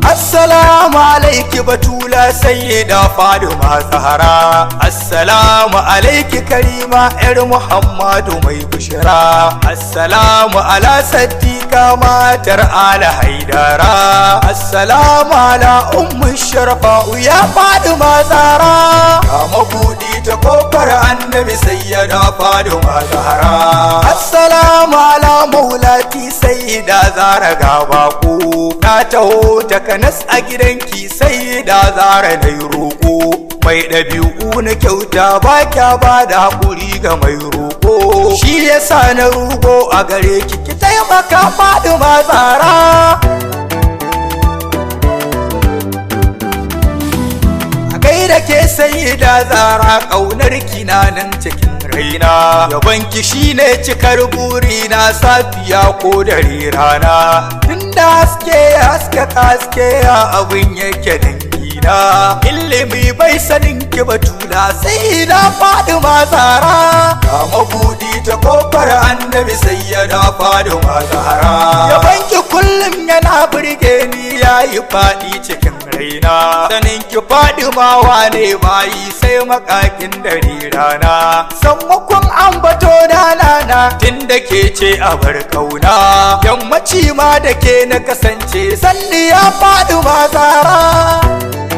Assalamu alaiki Batula Sayyida Fatima Zahra. Assalamu alaiki Karima yar Muhammadu mai bishira. Assalamu ala Saddiqa matar Ala Haidara. Assalamu ala Ummu Sharafa'u ya Fatima Zahra. Kama buɗi ta kofar Annabi Sayyida Fatima Zahra. Assalamu ala Maulati Sayyida Zahra ga baƙo. Na taho takanas a gidanki Sayyida Zahra na yi roƙo. Mai ɗabi'u na kyauta ba kya ba da haƙuri ga mai roƙo. Shi yasa na rugo a gare ki taimaka Fatima Zahra. Da ke Sayyida Zahra ƙaunar ki na nan cikin raina. Yabon ki shine cikar burina safiya ko dare rana. Tunda haske ya abin yake dangina. Ilimi bai sanin ki Batula Sayyida Fatima Zahra. Kama buɗi ta kofar Annabi Sayyida Fatima Zahra. Yabon ki kullum yana burge ni yayi faɗi cikin raina. Sanin ki Fatima wane bayi sai makakin dare rana. Sammakon ambato da nana tunda ke ce a bar kauna. Yammaci ma da ke na kasance sanni ya Fatima Zahra.